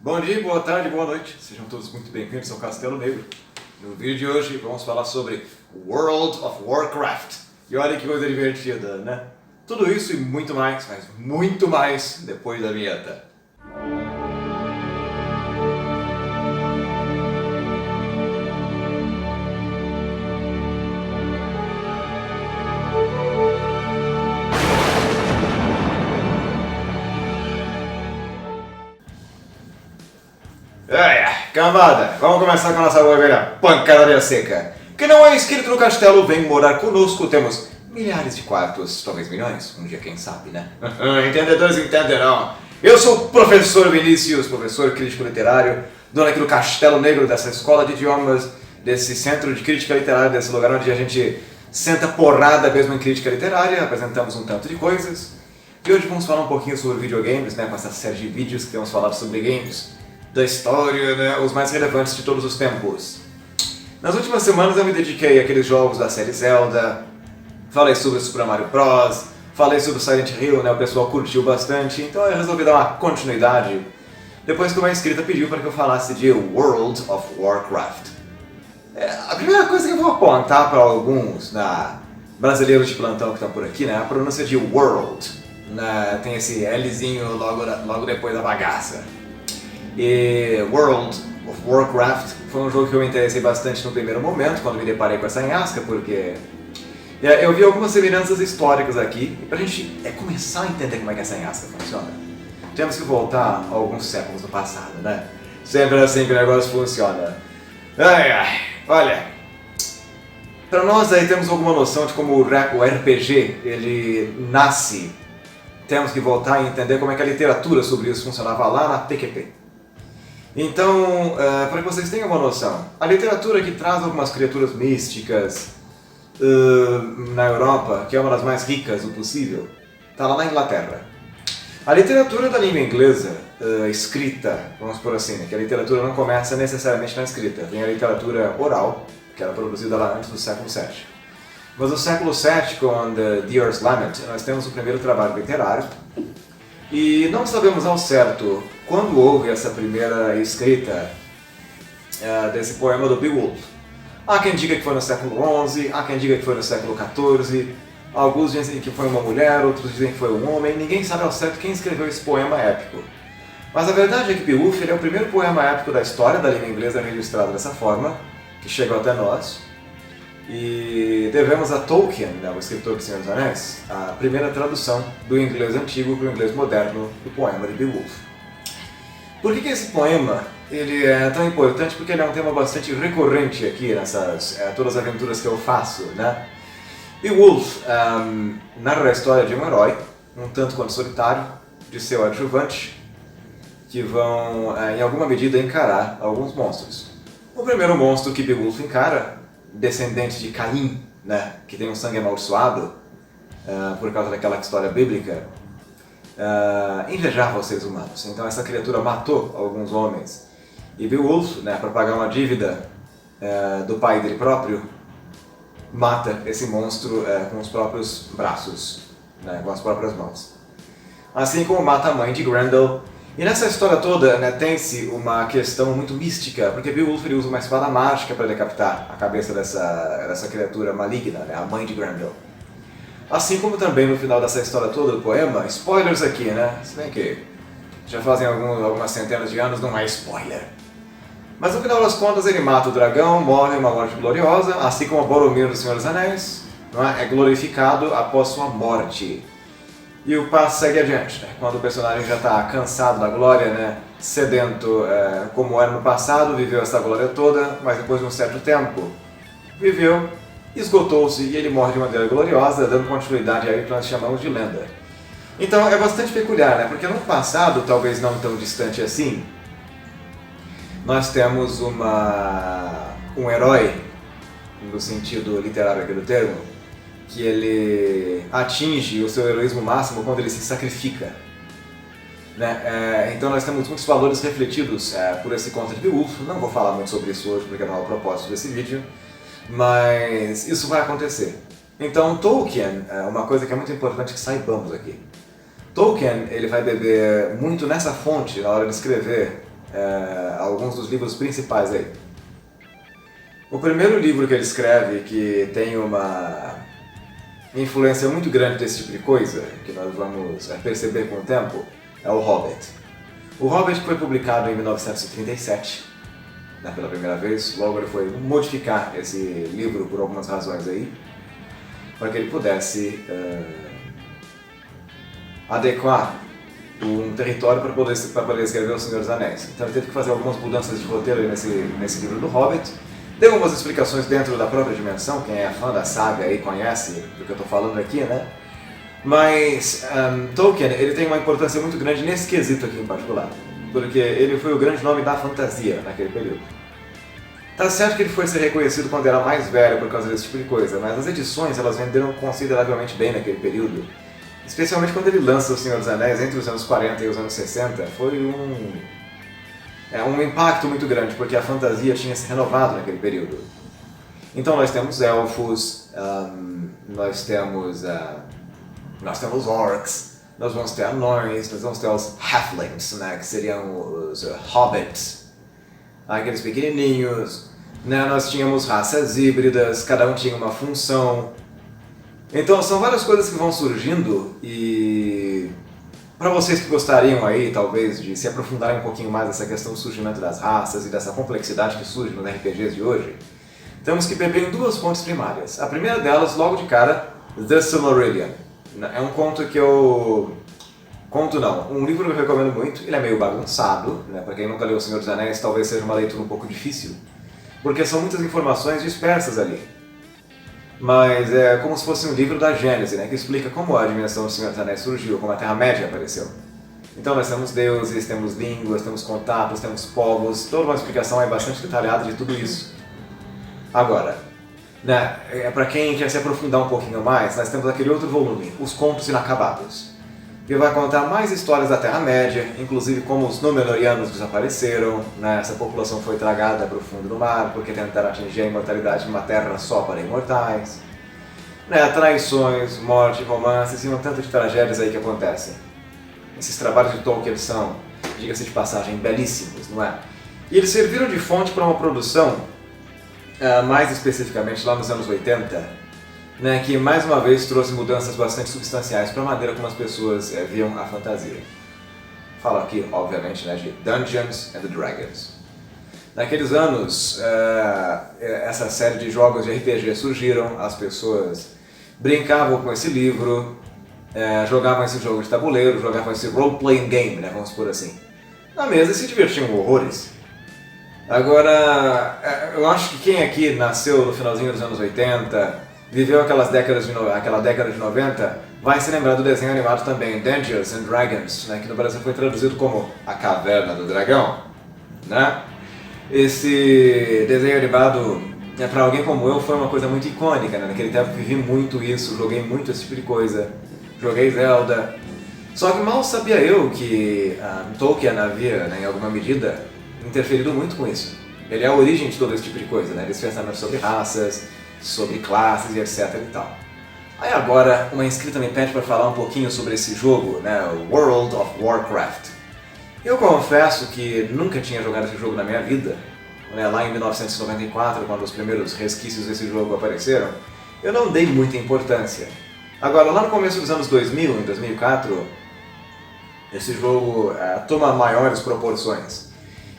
Bom dia, boa tarde, boa noite. Sejam todos muito bem-vindos ao Castelo Negro. No vídeo de hoje vamos falar sobre World of Warcraft. E olha que coisa divertida, né? Tudo isso e muito mais, mas muito mais depois da vinheta. Cambada, vamos começar com a nossa velha pancadaria seca. Quem não é inscrito no castelo, vem morar conosco. Temos milhares de quartos, talvez milhões, um dia quem sabe, né? Entendedores entenderão. Eu sou o professor Vinícius, professor crítico literário, dono aqui do Castelo Negro, dessa escola de idiomas, desse centro de crítica literária, desse lugar onde a gente senta porrada mesmo em crítica literária, apresentamos um tanto de coisas. E hoje vamos falar um pouquinho sobre videogames, né, com essa série de vídeos que temos falado sobre games da história, né, os mais relevantes de todos os tempos. Nas últimas semanas eu me dediquei àqueles jogos da série Zelda, falei sobre Super Mario Bros, falei sobre Silent Hill, né, o pessoal curtiu bastante, então eu resolvi dar uma continuidade, depois que uma inscrita pediu para que eu falasse de World of Warcraft. A primeira coisa que eu vou apontar para alguns brasileiros de plantão que estão por aqui, né, a pronúncia de World, né, tem esse Lzinho logo depois da bagaça. E World of Warcraft foi um jogo que eu me interessei bastante no primeiro momento, quando me deparei com essa enhasca, porque eu vi algumas semelhanças históricas aqui, e pra gente começar a entender como é que essa enhasca funciona, temos que voltar a alguns séculos no passado, né? Sempre assim que o negócio funciona. Olha, pra nós aí temos alguma noção de como o RPG ele nasce, temos que voltar a entender como é que a literatura sobre isso funcionava lá na PQP. Então, para que vocês tenham uma noção, a literatura que traz algumas criaturas místicas na Europa, que é uma das mais ricas do possível, está lá na Inglaterra. A literatura da língua inglesa, escrita, vamos por assim, né, que a literatura não começa necessariamente na escrita, tem a literatura oral, que era produzida lá antes do século VII. Mas no século VII, com The Earl's Lament, nós temos o primeiro trabalho literário, e não sabemos ao certo quando houve essa primeira escrita desse poema do Beowulf. Há quem diga que foi no século XI, há quem diga que foi no século XIV, alguns dizem que foi uma mulher, outros dizem que foi um homem, ninguém sabe ao certo quem escreveu esse poema épico. Mas a verdade é que Beowulf é o primeiro poema épico da história da língua inglesa registrado dessa forma, que chegou até nós. E devemos a Tolkien, né, o escritor do Senhor dos Anéis, a primeira tradução do inglês antigo para o inglês moderno do poema de Beowulf. Por que esse poema ele é tão importante? Porque ele é um tema bastante recorrente aqui nessas todas as aventuras que eu faço, né? Beowulf narra a história de um herói, um tanto quanto solitário, de seu adjuvante, que vão, em alguma medida, encarar alguns monstros. O primeiro monstro que Beowulf encara, descendente de Caim, né, que tem um sangue amaldiçoado, por causa daquela história bíblica, invejava os seres humanos. Então essa criatura matou alguns homens. E Beowulf, né, para pagar uma dívida do pai dele próprio, mata esse monstro com os próprios braços, né, com as próprias mãos. Assim como mata a mãe de Grendel. E nessa história toda, né, tem-se uma questão muito mística, porque Beowulf usa uma espada mágica para decapitar a cabeça dessa criatura maligna, né, a mãe de Grendel. Assim como também no final dessa história toda do poema, spoilers aqui, né, se bem que já fazem algumas centenas de anos, não é spoiler. Mas no final das contas ele mata o dragão, morre uma morte gloriosa, assim como Boromir do Senhor dos Anéis, não é glorificado após sua morte. E o passo segue adiante, né? Quando o personagem já está cansado da glória, né? Sedento como era no passado, viveu essa glória toda, mas depois de um certo tempo, viveu, esgotou-se e ele morre de maneira gloriosa, dando continuidade aí que nós chamamos de lenda. Então é bastante peculiar, né? Porque no passado, talvez não tão distante assim, nós temos um herói, no sentido literário aqui do termo, que ele atinge o seu heroísmo máximo quando ele se sacrifica. Né? Então nós temos muitos valores refletidos por esse conto de Beowulf. Não vou falar muito sobre isso hoje porque não é o propósito desse vídeo, mas isso vai acontecer. Então Tolkien, uma coisa que é muito importante que saibamos aqui, Tolkien ele vai beber muito nessa fonte na hora de escrever alguns dos livros principais aí. O primeiro livro que ele escreve, que tem uma influência muito grande desse tipo de coisa, que nós vamos perceber com o tempo, é o Hobbit. O Hobbit foi publicado em 1937, né, pela primeira vez. Logo ele foi modificar esse livro por algumas razões aí, para que ele pudesse adequar um território para poder escrever O Senhor dos Anéis. Então ele teve que fazer algumas mudanças de roteiro nesse livro do Hobbit. Deu algumas explicações dentro da própria dimensão, quem é fã da saga aí conhece do que eu estou falando aqui, né? Mas Tolkien, ele tem uma importância muito grande nesse quesito aqui em particular, porque ele foi o grande nome da fantasia naquele período. Tá certo que ele foi ser reconhecido quando era mais velho por causa desse tipo de coisa, mas as edições elas venderam consideravelmente bem naquele período. Especialmente quando ele lança O Senhor dos Anéis entre os anos 40 e os anos 60, foi um impacto muito grande, porque a fantasia tinha se renovado naquele período. Então nós temos elfos, nós temos orcs, nós vamos ter anões, nós vamos ter os halflings, né, que seriam os hobbits, aqueles pequenininhos, né, nós tínhamos raças híbridas, cada um tinha uma função. Então são várias coisas que vão surgindo e para vocês que gostariam aí, talvez, de se aprofundarem um pouquinho mais nessa questão do surgimento das raças e dessa complexidade que surge nos RPGs de hoje, temos que beber em duas fontes primárias. A primeira delas, logo de cara, The Silmarillion. É um conto que eu... um livro que eu recomendo muito. Ele é meio bagunçado, né? Para quem nunca leu O Senhor dos Anéis, talvez seja uma leitura um pouco difícil, porque são muitas informações dispersas ali. Mas é como se fosse um livro da Gênese, né, que explica como a dimensão do Senhor dos Anéis surgiu, como a Terra-média apareceu. Então nós temos deuses, temos línguas, temos contatos, temos povos, toda uma explicação é bastante detalhada de tudo isso. Agora, né, para quem quer se aprofundar um pouquinho mais, nós temos aquele outro volume, Os Contos Inacabados, que vai contar mais histórias da Terra-média, inclusive como os Númenóreanos desapareceram, né, essa população foi tragada para o fundo do mar porque tentaram atingir a imortalidade numa terra só para imortais, né, traições, morte, romances e um tanto de tragédias aí que acontecem. Esses trabalhos de Tolkien são, diga-se de passagem, belíssimos, não é? E eles serviram de fonte para uma produção, mais especificamente lá nos anos 80, né, que mais uma vez trouxe mudanças bastante substanciais para a maneira como as pessoas viam a fantasia. Falo aqui, obviamente, né, de Dungeons and Dragons. Naqueles anos, essa série de jogos de RPG surgiram, as pessoas brincavam com esse livro, jogavam esse jogo de tabuleiro, jogavam esse role-playing game, né, vamos por assim, na mesa e se divertiam horrores. Agora, eu acho que quem aqui nasceu no finalzinho dos anos 80, viveu aquela década de 90, vai se lembrar do desenho animado também, Dungeons and Dragons, né, que no Brasil foi traduzido como A Caverna do Dragão, né? Esse desenho animado, para alguém como eu, foi uma coisa muito icônica, né? Naquele tempo vivi muito isso, joguei muito esse tipo de coisa, joguei Zelda. Só que mal sabia eu que Tolkien havia, né, em alguma medida, interferido muito com isso. Ele é a origem de todo esse tipo de coisa, né? Eles pensamentos sobre raças, sobre classes e etc e tal. Aí agora uma inscrita me pede para falar um pouquinho sobre esse jogo, né, World of Warcraft. Eu confesso que nunca tinha jogado esse jogo na minha vida, né, lá em 1994, quando os primeiros resquícios desse jogo apareceram, eu não dei muita importância. Agora, lá no começo dos anos 2000, em 2004, esse jogo toma maiores proporções.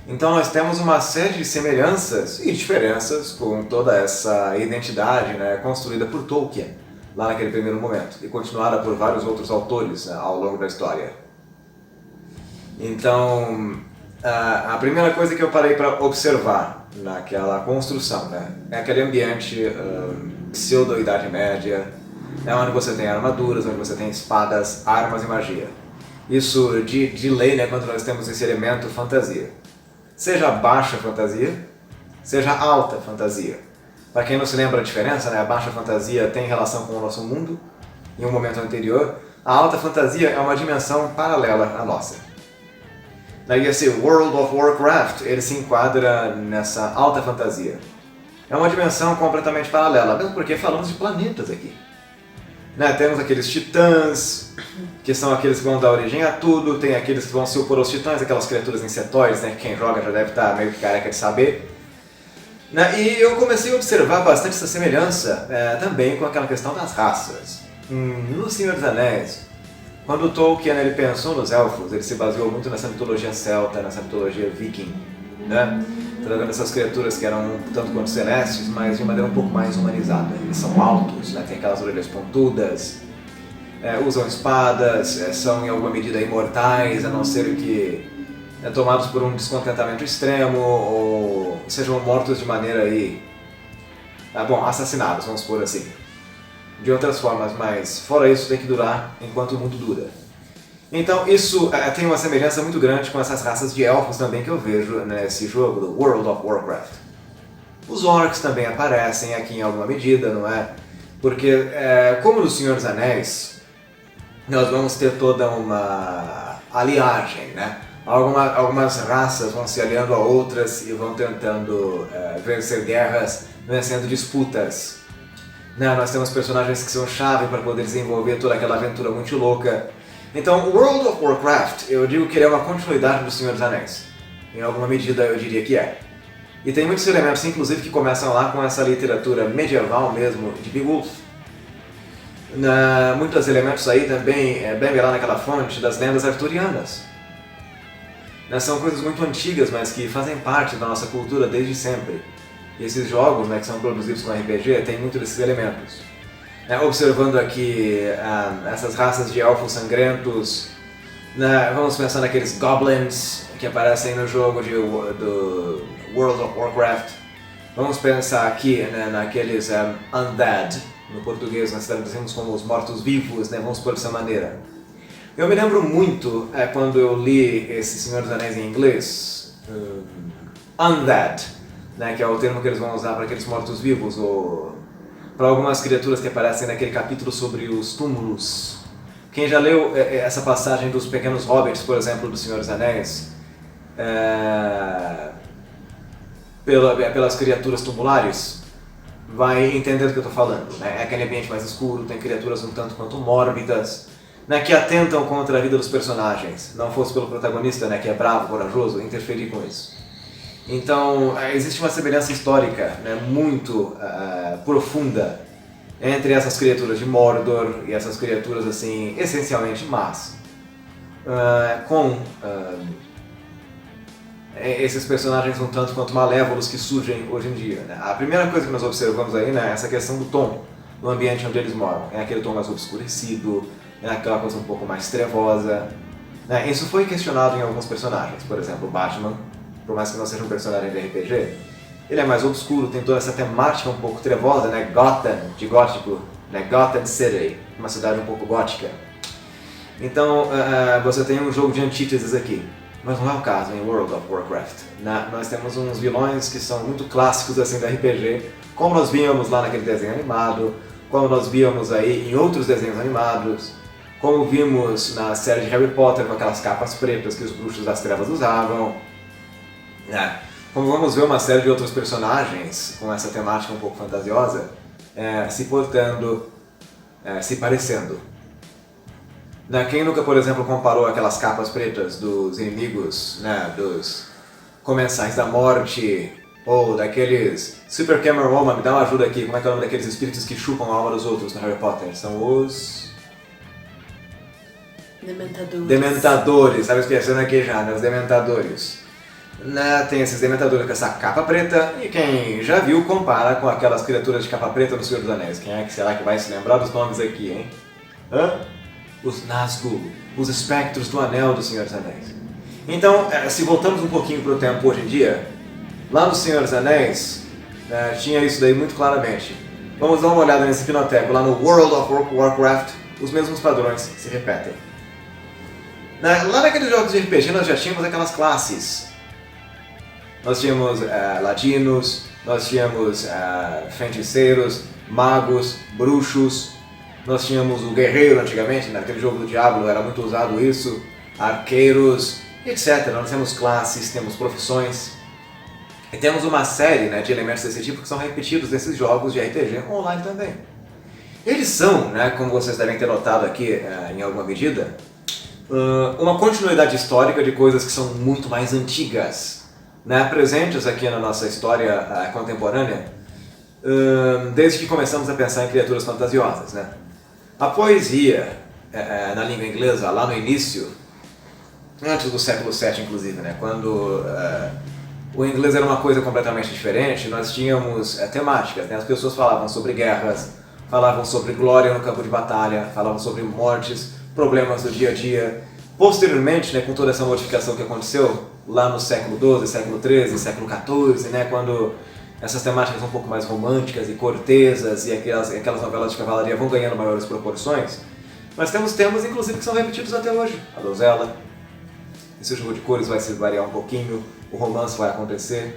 Então nós temos uma série de semelhanças e diferenças com toda essa identidade, né, construída por Tolkien, lá naquele primeiro momento, e continuada por vários outros autores, né, ao longo da história. Então, a primeira coisa que eu parei para observar naquela construção, né, é aquele ambiente pseudo-idade média, onde você tem armaduras, onde você tem espadas, armas e magia. Isso de lei, né, quando nós temos esse elemento fantasia. Seja baixa fantasia, seja alta fantasia. Para quem não se lembra a diferença, né, a baixa fantasia tem relação com o nosso mundo, em um momento anterior. A alta fantasia é uma dimensão paralela à nossa. Daí esse World of Warcraft, ele se enquadra nessa alta fantasia. É uma dimensão completamente paralela, mesmo porque falamos de planetas aqui. Né? Temos aqueles titãs, que são aqueles que vão dar origem a tudo, tem aqueles que vão se opor aos titãs, aquelas criaturas insetoides, né? Que quem joga já deve estar meio que careca de saber. Né? E eu comecei a observar bastante essa semelhança também com aquela questão das raças. No Senhor dos Anéis, quando Tolkien ele pensou nos elfos, ele se baseou muito nessa mitologia celta, nessa mitologia viking, né? Trazendo essas criaturas que eram tanto quanto celestes, mas de maneira um pouco mais humanizada. Eles são altos, né? Tem aquelas orelhas pontudas, usam espadas, são em alguma medida imortais, a não ser que tomados por um descontentamento extremo ou sejam mortos de maneira aí, assassinados, vamos por assim. De outras formas, mas fora isso tem que durar enquanto o mundo dura. Então isso tem uma semelhança muito grande com essas raças de elfos também que eu vejo nesse jogo do World of Warcraft. Os orcs também aparecem aqui em alguma medida, não é? Porque, como no Senhor dos Anéis, nós vamos ter toda uma aliagem, né? Algumas raças vão se aliando a outras e vão tentando vencer guerras, vencendo disputas. Né? Nós temos personagens que são chave para poder desenvolver toda aquela aventura muito louca. Então, World of Warcraft, eu digo que ele é uma continuidade do Senhor dos Anéis. Em alguma medida eu diria que é. E tem muitos elementos, inclusive, que começam lá com essa literatura medieval mesmo, de Beowulf. Muitos elementos aí também bebem lá naquela fonte das lendas arturianas. São coisas muito antigas, mas que fazem parte da nossa cultura desde sempre. E esses jogos, que são produzidos com RPG, têm muito desses elementos. Observando aqui essas raças de elfos sangrentos, vamos pensar naqueles goblins que aparecem no jogo do World of Warcraft. Vamos pensar aqui naqueles undead, no português nós traduzimos como os mortos-vivos, vamos por dessa maneira. Eu me lembro muito quando eu li esse Senhor dos Anéis em inglês, undead, que é o termo que eles vão usar para aqueles mortos-vivos, ou para algumas criaturas que aparecem naquele capítulo sobre os túmulos. Quem já leu essa passagem dos pequenos hobbits, por exemplo, do Senhor dos Anéis, pelas criaturas tumulares, vai entender do que eu estou falando. É aquele ambiente mais escuro, tem criaturas um tanto quanto mórbidas, que atentam contra a vida dos personagens. Não fosse pelo protagonista, que é bravo, corajoso, interferir com isso. Então, existe uma semelhança histórica muito profunda entre essas criaturas de Mordor e essas criaturas, assim, essencialmente más, com esses personagens um tanto quanto malévolos que surgem hoje em dia. A primeira coisa que nós observamos aí é essa questão do tom do ambiente onde eles moram. É aquele tom mais obscurecido, é aquela coisa um pouco mais trevosa. Isso foi questionado em alguns personagens, por exemplo, o Batman. Por mais que não seja um personagem de RPG, ele é mais obscuro, tem toda essa temática um pouco trevosa, Gotham, de gótico, Gotham City, uma cidade um pouco gótica. Então, você tem um jogo de antíteses aqui, mas não é o caso em World of Warcraft. Nós temos uns vilões que são muito clássicos assim da RPG, como nós víamos lá naquele desenho animado, como nós víamos aí em outros desenhos animados, como vimos na série de Harry Potter com aquelas capas pretas que os bruxos das trevas usavam. Como vamos ver uma série de outros personagens com essa temática um pouco fantasiosa se portando, se parecendo. Quem nunca, por exemplo, comparou aquelas capas pretas dos inimigos, dos Comensais da Morte, ou daqueles Super Camera Woman, me dá uma ajuda aqui, como é que é o nome daqueles espíritos que chupam a alma dos outros no Harry Potter? São os... Dementadores, sabe esquecendo aqui já, os Dementadores. Tem esses Dementadores com essa capa preta, e quem já viu compara com aquelas criaturas de capa preta no Senhor dos Anéis. Quem é que será que vai se lembrar dos nomes aqui, hein? Os Nazgûl, os espectros do Anel do Senhor dos Anéis. Então, se voltamos um pouquinho para o tempo hoje em dia, lá no Senhor dos Anéis tinha isso daí muito claramente. Vamos dar uma olhada nesse pinoteco, lá no World of Warcraft, os mesmos padrões se repetem. Lá naqueles jogos de RPG nós já tínhamos aquelas classes. Nós tínhamos ladinos, nós tínhamos feiticeiros, magos, bruxos, nós tínhamos o guerreiro antigamente, naquele jogo do Diablo era muito usado isso, arqueiros, etc. Nós temos classes, temos profissões, e temos uma série de elementos desse tipo que são repetidos nesses jogos de RPG online também. Eles são, né, como vocês devem ter notado aqui em alguma medida, uma continuidade histórica de coisas que são muito mais antigas, né, presentes aqui na nossa história contemporânea, desde que começamos a pensar em criaturas fantasiosas, né. A poesia na língua inglesa, lá no início, antes do século VII inclusive, né, quando o inglês era uma coisa completamente diferente, nós tínhamos temáticas, né, as pessoas falavam sobre guerras, falavam sobre glória no campo de batalha, falavam sobre mortes, problemas do dia a dia. Posteriormente, né, com toda essa modificação que aconteceu lá no século XII, século XIII, século XIV, né, quando essas temáticas um pouco mais românticas e cortesas e aquelas novelas de cavalaria vão ganhando maiores proporções, nós temos temas, inclusive, que são repetidos até hoje. A donzela, esse jogo de cores vai se variar um pouquinho, o romance vai acontecer.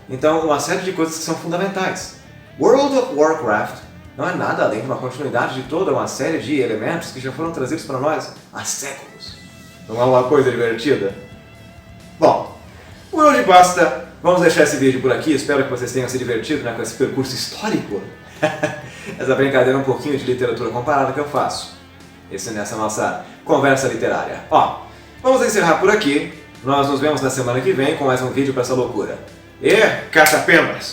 Então, uma série de coisas que são fundamentais. World of Warcraft não é nada além de uma continuidade de toda uma série de elementos que já foram trazidos para nós há séculos. Não é uma coisa divertida? Bom, por hoje basta. Vamos deixar esse vídeo por aqui. Espero que vocês tenham se divertido, né, com esse percurso histórico. Essa brincadeira um pouquinho de literatura comparada que eu faço. Nessa nossa conversa literária. Ó, vamos encerrar por aqui. Nós nos vemos na semana que vem com mais um vídeo para essa loucura. E caça-penas!